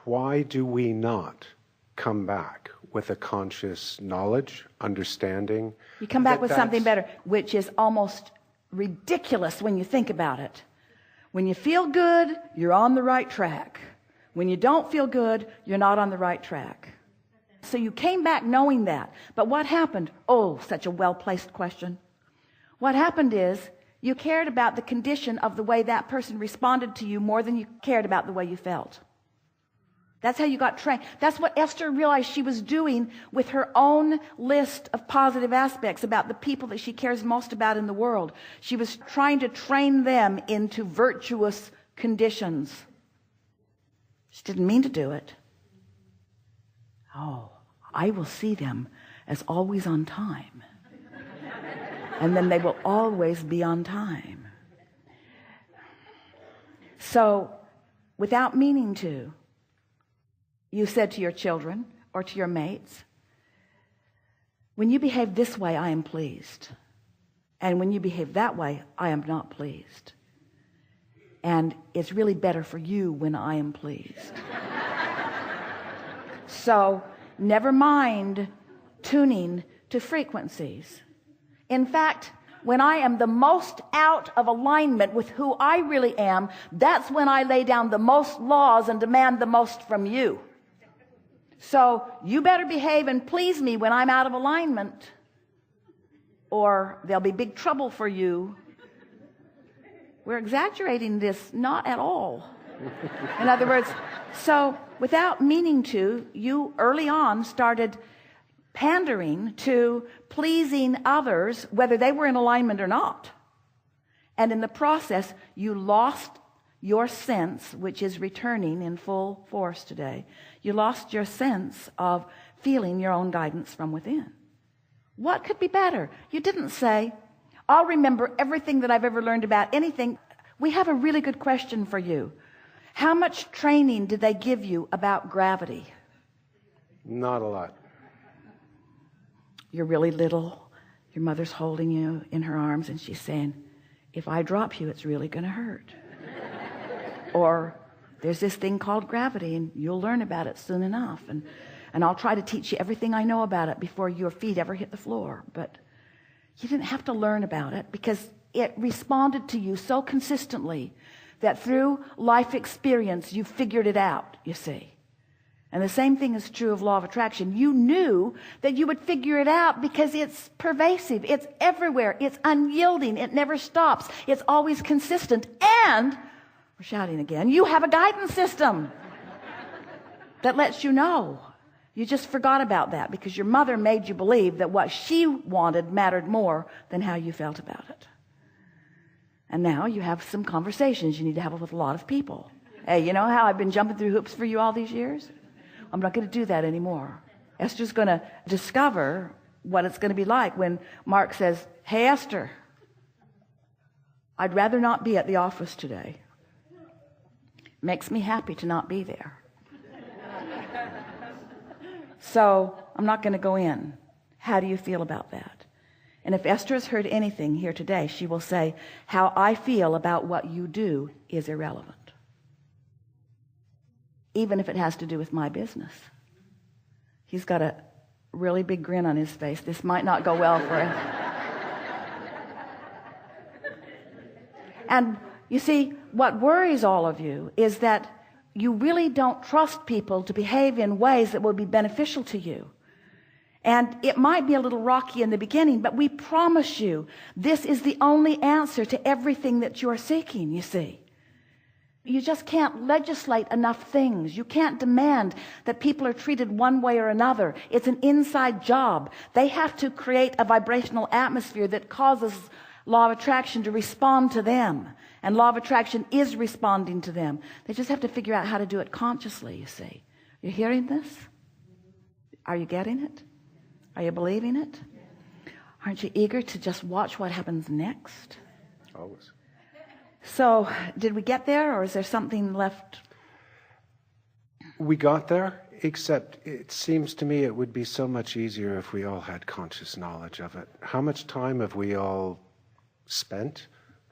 Why do we not come back with a conscious knowledge, understanding? You come back with something better, which is almost ridiculous when you think about it. When you feel good, you're on the right track. When you don't feel good, you're not on the right track. So you came back knowing that. But what happened? Oh, such a well-placed question. What happened is you cared about the condition of the way that person responded to you more than you cared about the way you felt. That's how you got trained. That's what Esther realized she was doing with her own list of positive aspects about the people that she cares most about in the world. She was trying to train them into virtuous conditions. She didn't mean to do it. Oh, I will see them as always on time. And then they will always be on time. So, without meaning to, you said to your children or to your mates, when you behave this way, I am pleased. And when you behave that way, I am not pleased. And it's really better for you when I am pleased. So, never mind tuning to frequencies. In fact, when I am the most out of alignment with who I really am, that's when I lay down the most laws and demand the most from you. So you better behave and please me when I'm out of alignment, or there'll be big trouble for you. We're exaggerating this, not at all. In other words, so without meaning to, you early on started pandering to pleasing others, whether they were in alignment or not. And in the process, you lost your sense, which is returning in full force today. You lost your sense of feeling your own guidance from within. What could be better? You didn't say, I'll remember everything that I've ever learned about anything. We have a really good question for you. How much training did they give you about gravity? Not a lot. You're really little. Your mother's holding you in her arms and she's saying, if I drop you, it's really going to hurt. Or there's this thing called gravity and you'll learn about it soon enough. And I'll try to teach you everything I know about it before your feet ever hit the floor. But you didn't have to learn about it because it responded to you so consistently that through life experience, you figured it out, you see. And the same thing is true of law of attraction. You knew that you would figure it out because it's pervasive. It's everywhere. It's unyielding. It never stops. It's always consistent. And, we're shouting again, you have a guidance system that lets you know. You just forgot about that because your mother made you believe that what she wanted mattered more than how you felt about it. And now you have some conversations you need to have with a lot of people. Hey, you know how I've been jumping through hoops for you all these years? I'm not going to do that anymore. Esther's going to discover what it's going to be like when Mark says, hey, Esther, I'd rather not be at the office today. Makes me happy to not be there. So I'm not going to go in. How do you feel about that? And if Esther has heard anything here today, she will say, how I feel about what you do is irrelevant. Even if it has to do with my business. He's got a really big grin on his face. This might not go well for him. And you see, what worries all of you is that you really don't trust people to behave in ways that will be beneficial to you. And it might be a little rocky in the beginning, but we promise you this is the only answer to everything that you're seeking, you see. You just can't legislate enough things. You can't demand that people are treated one way or another. It's an inside job. They have to create a vibrational atmosphere that causes law of attraction to respond to them. And law of attraction is responding to them. They just have to figure out how to do it consciously, you see. You're hearing this? Are you getting it? Are you believing it? Aren't you eager to just watch what happens next? Always. So, did we get there, or is there something left? We got there, except it seems to me it would be so much easier if we all had conscious knowledge of it. How much time have we all spent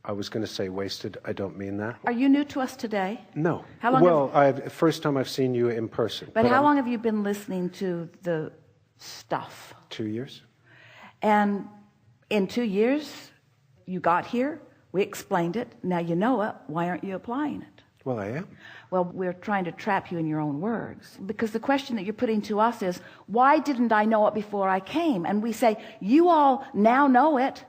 I was going to say wasted. I don't mean that. Are you new to us today? No. How long Well, first time I've seen you in person. But how long have you been listening to the stuff? 2 years. And in 2 years, you got here, we explained it, now you know it, why aren't you applying it? Well, I am. Well, we're trying to trap you in your own words. Because the question that you're putting to us is, why didn't I know it before I came? And we say, you all now know it.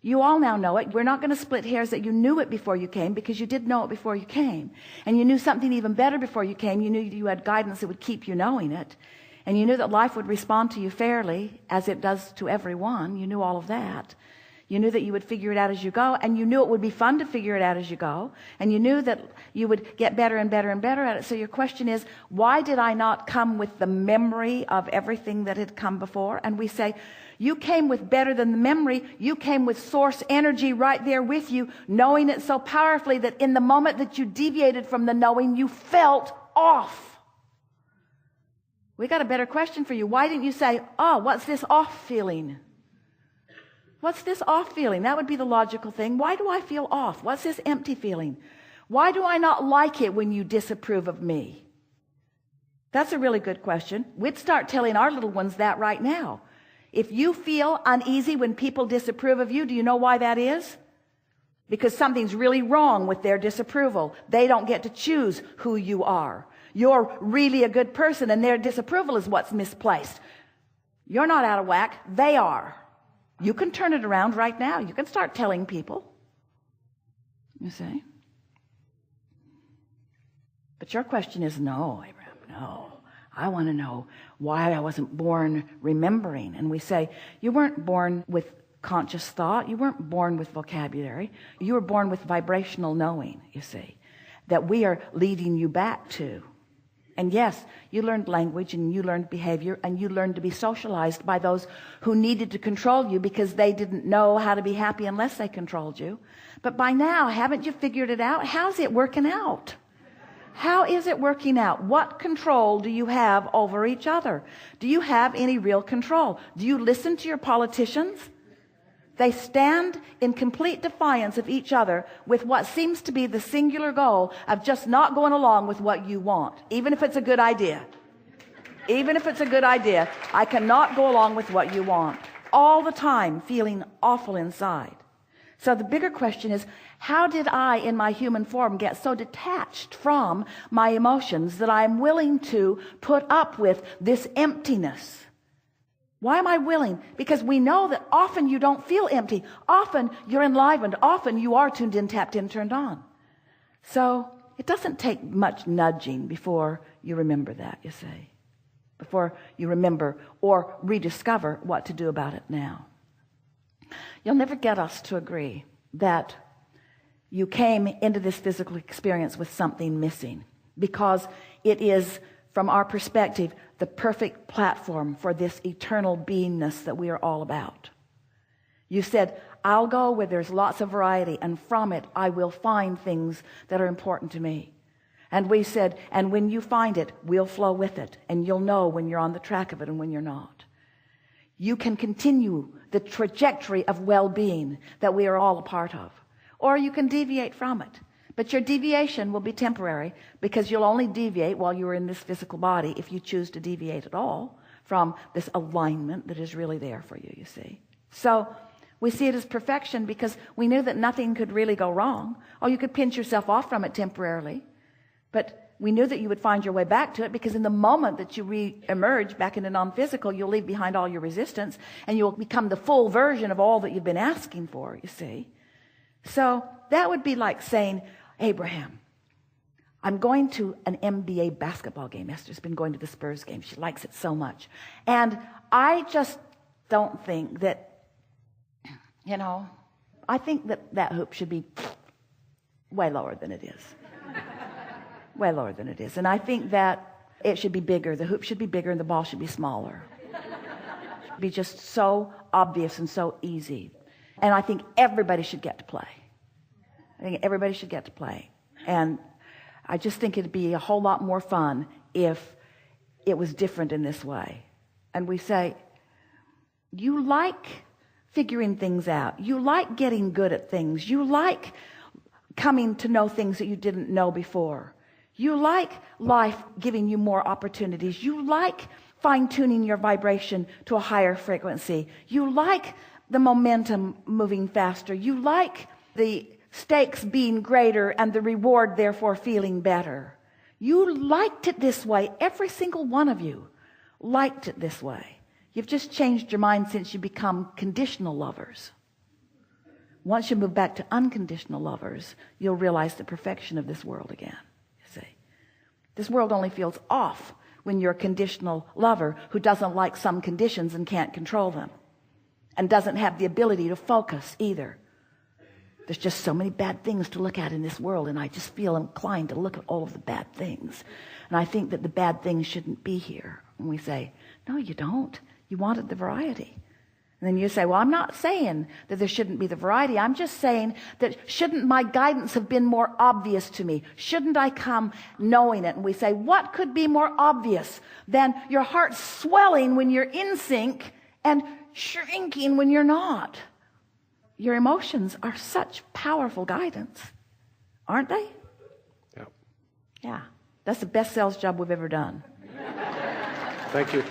You all now know it. We're not going to split hairs that you knew it before you came, because you did know it before you came. And you knew something even better before you came. You knew you had guidance that would keep you knowing it. And you knew that life would respond to you fairly, as it does to everyone. You knew all of that. You knew that you would figure it out as you go, and you knew it would be fun to figure it out as you go, and you knew that you would get better and better and better at it. So your question is, why did I not come with the memory of everything that had come before? And we say, you came with better than the memory. You came with source energy right there with you, knowing it so powerfully that in the moment that you deviated from the knowing, you felt off. We got a better question for you. Why didn't you say, oh, what's this off feeling? What's this off feeling? That would be the logical thing. Why do I feel off? What's this empty feeling? Why do I not like it when you disapprove of me? That's a really good question. We'd start telling our little ones that right now. If you feel uneasy when people disapprove of you, do you know why that is? Because something's really wrong with their disapproval. They don't get to choose who you are. You're really a good person, and their disapproval is what's misplaced. You're not out of whack. They are. You can turn it around right now. You can start telling people. You see? But your question is, no, Abraham, no. I want to know why I wasn't born remembering. And we say, you weren't born with conscious thought. You weren't born with vocabulary. You were born with vibrational knowing, you see, that we are leading you back to. And yes, you learned language, and you learned behavior, and you learned to be socialized by those who needed to control you because they didn't know how to be happy unless they controlled you. But by now, haven't you figured it out? How's it working out? How is it working out? What control do you have over each other? Do you have any real control? Do you listen to your politicians? They stand in complete defiance of each other with what seems to be the singular goal of just not going along with what you want, even if it's a good idea. Even if it's a good idea, I cannot go along with what you want. All the time feeling awful inside. So the bigger question is, how did I, in my human form, get so detached from my emotions that I'm willing to put up with this emptiness? Why am I willing? Because we know that often you don't feel empty. Often you're enlivened. Often you are tuned in, tapped in, turned on. So it doesn't take much nudging before you remember that, you see. Before you remember or rediscover what to do about it now. You'll never get us to agree that you came into this physical experience with something missing, because it is, from our perspective, the perfect platform for this eternal beingness that we are all about. You said, I'll go where there's lots of variety, and from it I will find things that are important to me. And we said, and when you find it, we'll flow with it, and you'll know when you're on the track of it and when you're not. You can continue the trajectory of well-being that we are all a part of, or you can deviate from it. But your deviation will be temporary, because you'll only deviate while you're in this physical body if you choose to deviate at all from this alignment that is really there for you, you see. So we see it as perfection because we knew that nothing could really go wrong. Oh, you could pinch yourself off from it temporarily, but we knew that you would find your way back to it, because in the moment that you re-emerge back into non-physical, you'll leave behind all your resistance, and you'll become the full version of all that you've been asking for, you see. So that would be like saying, Abraham, I'm going to an NBA basketball game. Esther's been going to the Spurs game. She likes it so much. And I just don't think that, I think that that hoop should be way lower than it is. Way lower than it is. And I think that it should be bigger. The hoop should be bigger and the ball should be smaller. It should be just so obvious and so easy. And I think everybody should get to play. I think everybody should get to play. And I just think it'd be a whole lot more fun if it was different in this way. And we say, you like figuring things out. You like getting good at things. You like coming to know things that you didn't know before. You like life giving you more opportunities. You like fine-tuning your vibration to a higher frequency. You like the momentum moving faster. You like the stakes being greater and the reward therefore feeling better. You liked it this way. Every single one of you liked it this way. You've just changed your mind since you become conditional lovers. Once you move back to unconditional lovers, you'll realize the perfection of this world again. You see, this world only feels off when you're a conditional lover who doesn't like some conditions and can't control them, and doesn't have the ability to focus either. There's just so many bad things to look at in this world, and I just feel inclined to look at all of the bad things. And I think that the bad things shouldn't be here. And we say, no, you don't. You wanted the variety. And then you say, well, I'm not saying that there shouldn't be the variety. I'm just saying that shouldn't my guidance have been more obvious to me? Shouldn't I come knowing it? And we say, what could be more obvious than your heart swelling when you're in sync and shrinking when you're not? Your emotions are such powerful guidance, aren't they? Yep. Yeah. That's the best sales job we've ever done. Thank you.